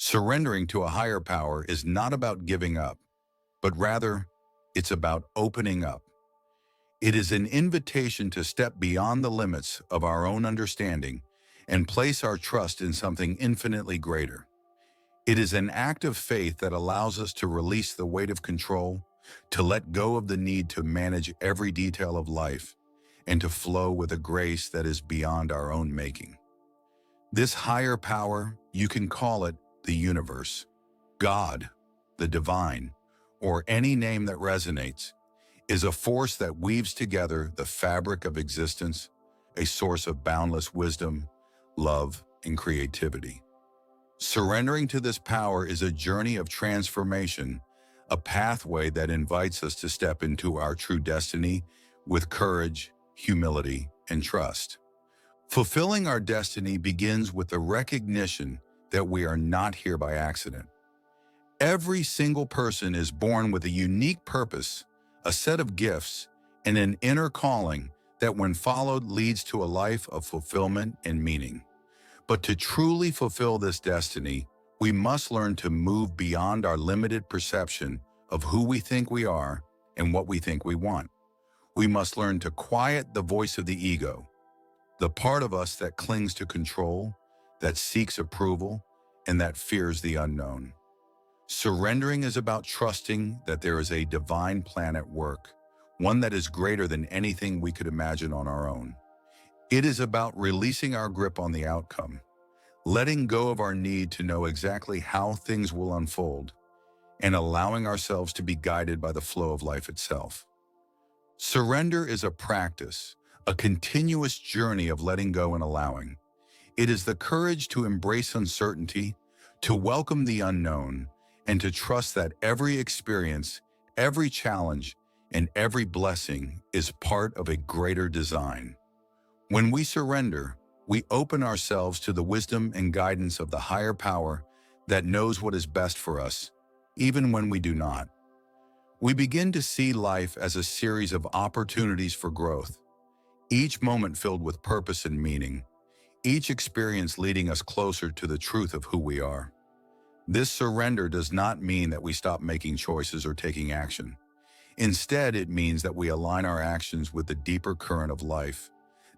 Surrendering to a higher power is not about giving up, but rather, it's about opening up. It is an invitation to step beyond the limits of our own understanding and place our trust in something infinitely greater. It is an act of faith that allows us to release the weight of control, to let go of the need to manage every detail of life, and to flow with a grace that is beyond our own making. This higher power, you can call it the universe, God, the divine, or any name that resonates, is a force that weaves together the fabric of existence, a source of boundless wisdom, love, and creativity. Surrendering to this power is a journey of transformation, a pathway that invites us to step into our true destiny with courage, humility, and trust. Fulfilling our destiny begins with the recognition that we are not here by accident. Every single person is born with a unique purpose, a set of gifts, and an inner calling that when followed leads to a life of fulfillment and meaning. But to truly fulfill this destiny, we must learn to move beyond our limited perception of who we think we are and what we think we want. We must learn to quiet the voice of the ego, the part of us that clings to control, that seeks approval, and that fears the unknown. Surrendering is about trusting that there is a divine plan at work, one that is greater than anything we could imagine on our own. It is about releasing our grip on the outcome, letting go of our need to know exactly how things will unfold, and allowing ourselves to be guided by the flow of life itself. Surrender is a practice, a continuous journey of letting go and allowing. It is the courage to embrace uncertainty, to welcome the unknown, and to trust that every experience, every challenge, and every blessing is part of a greater design. When we surrender, we open ourselves to the wisdom and guidance of the higher power that knows what is best for us, even when we do not. We begin to see life as a series of opportunities for growth, each moment filled with purpose and meaning, each experience leading us closer to the truth of who we are. This surrender does not mean that we stop making choices or taking action. Instead, it means that we align our actions with the deeper current of life,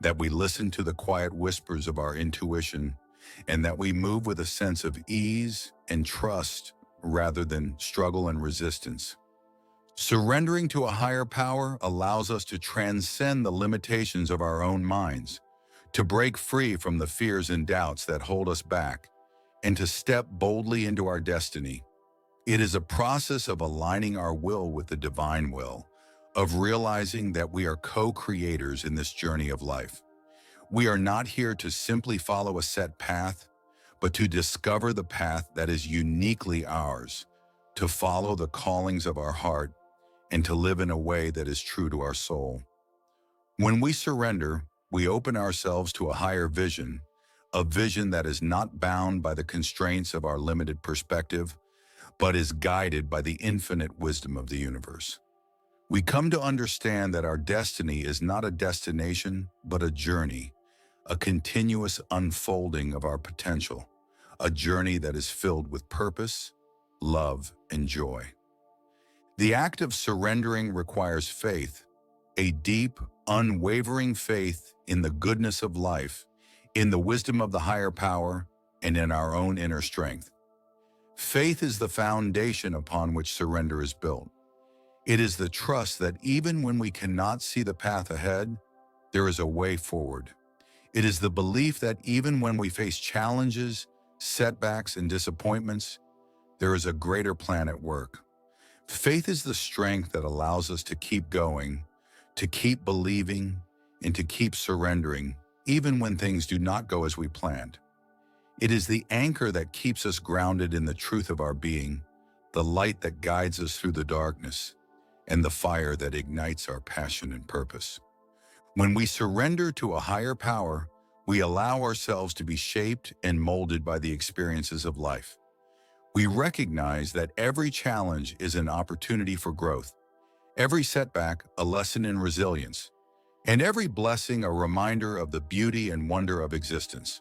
that we listen to the quiet whispers of our intuition, and that we move with a sense of ease and trust rather than struggle and resistance. Surrendering to a higher power allows us to transcend the limitations of our own minds, to break free from the fears and doubts that hold us back, and to step boldly into our destiny. It is a process of aligning our will with the divine will, of realizing that we are co-creators in this journey of life. We are not here to simply follow a set path, but to discover the path that is uniquely ours, to follow the callings of our heart, and to live in a way that is true to our soul. When we surrender, we open ourselves to a higher vision, a vision that is not bound by the constraints of our limited perspective, but is guided by the infinite wisdom of the universe. We come to understand that our destiny is not a destination, but a journey, a continuous unfolding of our potential, a journey that is filled with purpose, love, and joy. The act of surrendering requires faith, a deep, unwavering faith in the goodness of life, in the wisdom of the higher power, and in our own inner strength. Faith is the foundation upon which surrender is built. It is the trust that even when we cannot see the path ahead, there is a way forward. It is the belief that even when we face challenges, setbacks, and disappointments, there is a greater plan at work. Faith is the strength that allows us to keep going, to keep believing, and to keep surrendering, even when things do not go as we planned. It is the anchor that keeps us grounded in the truth of our being, the light that guides us through the darkness, and the fire that ignites our passion and purpose. When we surrender to a higher power, we allow ourselves to be shaped and molded by the experiences of life. We recognize that every challenge is an opportunity for growth, every setback a lesson in resilience, and every blessing a reminder of the beauty and wonder of existence.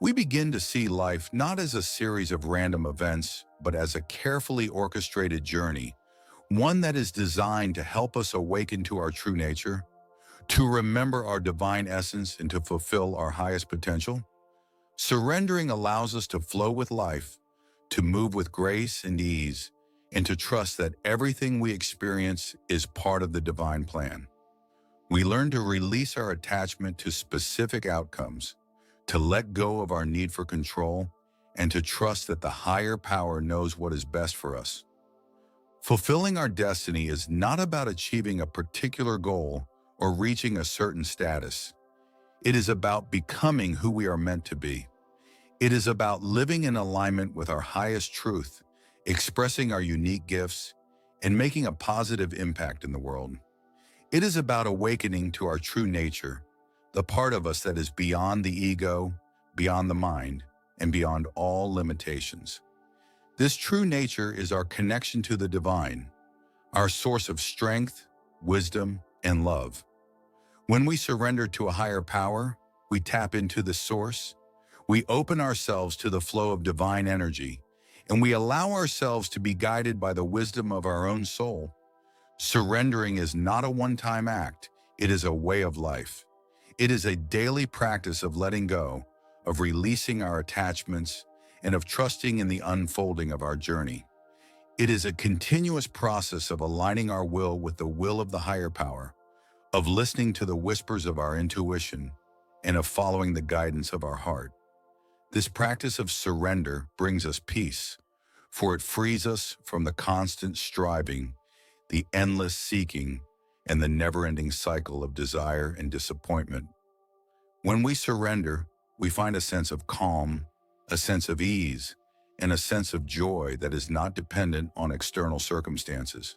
We begin to see life not as a series of random events, but as a carefully orchestrated journey, one that is designed to help us awaken to our true nature, to remember our divine essence, and to fulfill our highest potential. Surrendering allows us to flow with life, to move with grace and ease, and to trust that everything we experience is part of the divine plan. We learn to release our attachment to specific outcomes, to let go of our need for control, and to trust that the higher power knows what is best for us. Fulfilling our destiny is not about achieving a particular goal or reaching a certain status. It is about becoming who we are meant to be. It is about living in alignment with our highest truth, expressing our unique gifts, and making a positive impact in the world. It is about awakening to our true nature, the part of us that is beyond the ego, beyond the mind, and beyond all limitations. This true nature is our connection to the divine, our source of strength, wisdom, and love. When we surrender to a higher power, we tap into the source, we open ourselves to the flow of divine energy, and we allow ourselves to be guided by the wisdom of our own soul. Surrendering is not a one-time act, it is a way of life. It is a daily practice of letting go, of releasing our attachments, and of trusting in the unfolding of our journey. It is a continuous process of aligning our will with the will of the higher power, of listening to the whispers of our intuition, and of following the guidance of our heart. This practice of surrender brings us peace, for it frees us from the constant striving, the endless seeking, and the never-ending cycle of desire and disappointment. When we surrender, we find a sense of calm, a sense of ease, and a sense of joy that is not dependent on external circumstances.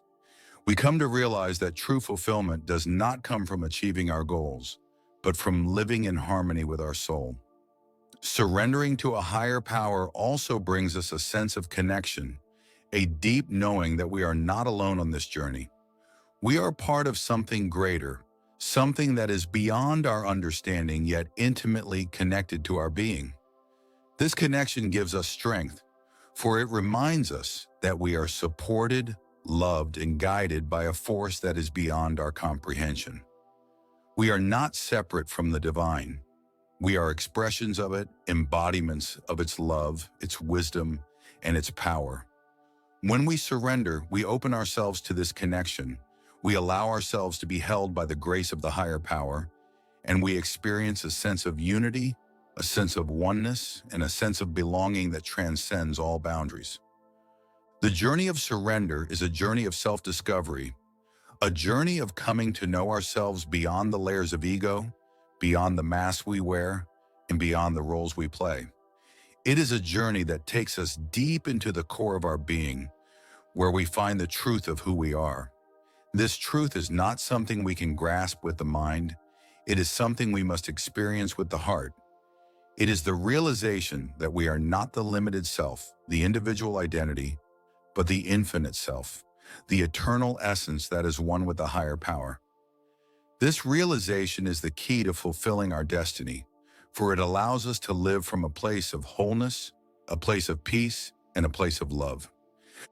We come to realize that true fulfillment does not come from achieving our goals, but from living in harmony with our soul. Surrendering to a higher power also brings us a sense of connection, a deep knowing that we are not alone on this journey. We are part of something greater, something that is beyond our understanding yet intimately connected to our being. This connection gives us strength, for it reminds us that we are supported, loved, and guided by a force that is beyond our comprehension. We are not separate from the divine. We are expressions of it, embodiments of its love, its wisdom, and its power. When we surrender, we open ourselves to this connection. We allow ourselves to be held by the grace of the higher power, and we experience a sense of unity, a sense of oneness, and a sense of belonging that transcends all boundaries. The journey of surrender is a journey of self-discovery, a journey of coming to know ourselves beyond the layers of ego, beyond the masks we wear, and beyond the roles we play. It is a journey that takes us deep into the core of our being, where we find the truth of who we are. This truth is not something we can grasp with the mind. It is something we must experience with the heart. It is the realization that we are not the limited self, the individual identity, but the infinite self, the eternal essence that is one with the higher power. This realization is the key to fulfilling our destiny, for it allows us to live from a place of wholeness, a place of peace, and a place of love.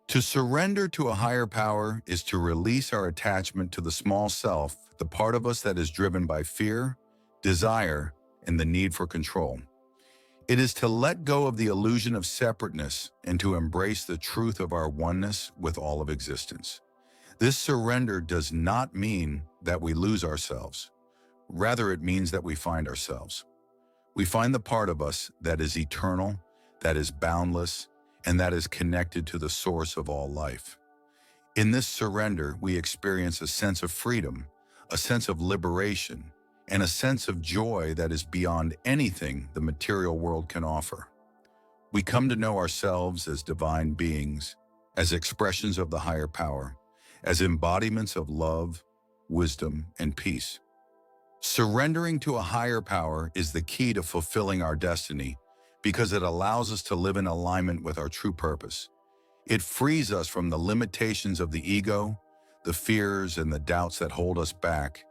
To surrender to a higher power is to release our attachment to the small self, the part of us that is driven by fear, desire, and the need for control. It is to let go of the illusion of separateness and to embrace the truth of our oneness with all of existence. This surrender does not mean that we lose ourselves. Rather, it means that we find ourselves. We find the part of us that is eternal, that is boundless, and that is connected to the source of all life. In this surrender, we experience a sense of freedom, a sense of liberation, and a sense of joy that is beyond anything the material world can offer. We come to know ourselves as divine beings, as expressions of the higher power, as embodiments of love, wisdom, and peace. Surrendering to a higher power is the key to fulfilling our destiny because it allows us to live in alignment with our true purpose. It frees us from the limitations of the ego, the fears and the doubts that hold us back,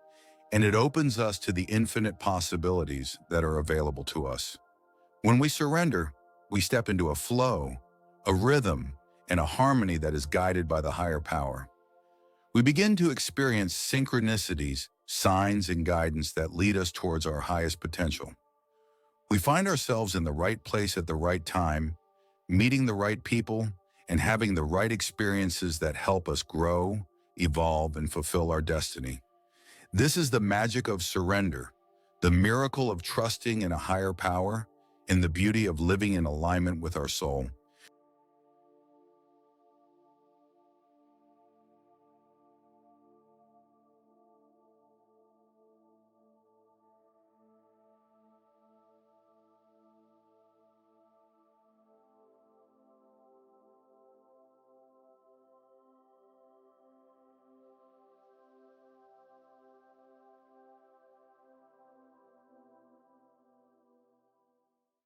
and it opens us to the infinite possibilities that are available to us. When we surrender, we step into a flow, a rhythm, and a harmony that is guided by the higher power. We begin to experience synchronicities, signs, and guidance that lead us towards our highest potential. We find ourselves in the right place at the right time, meeting the right people, and having the right experiences that help us grow, evolve, and fulfill our destiny. This is the magic of surrender, the miracle of trusting in a higher power, and the beauty of living in alignment with our soul.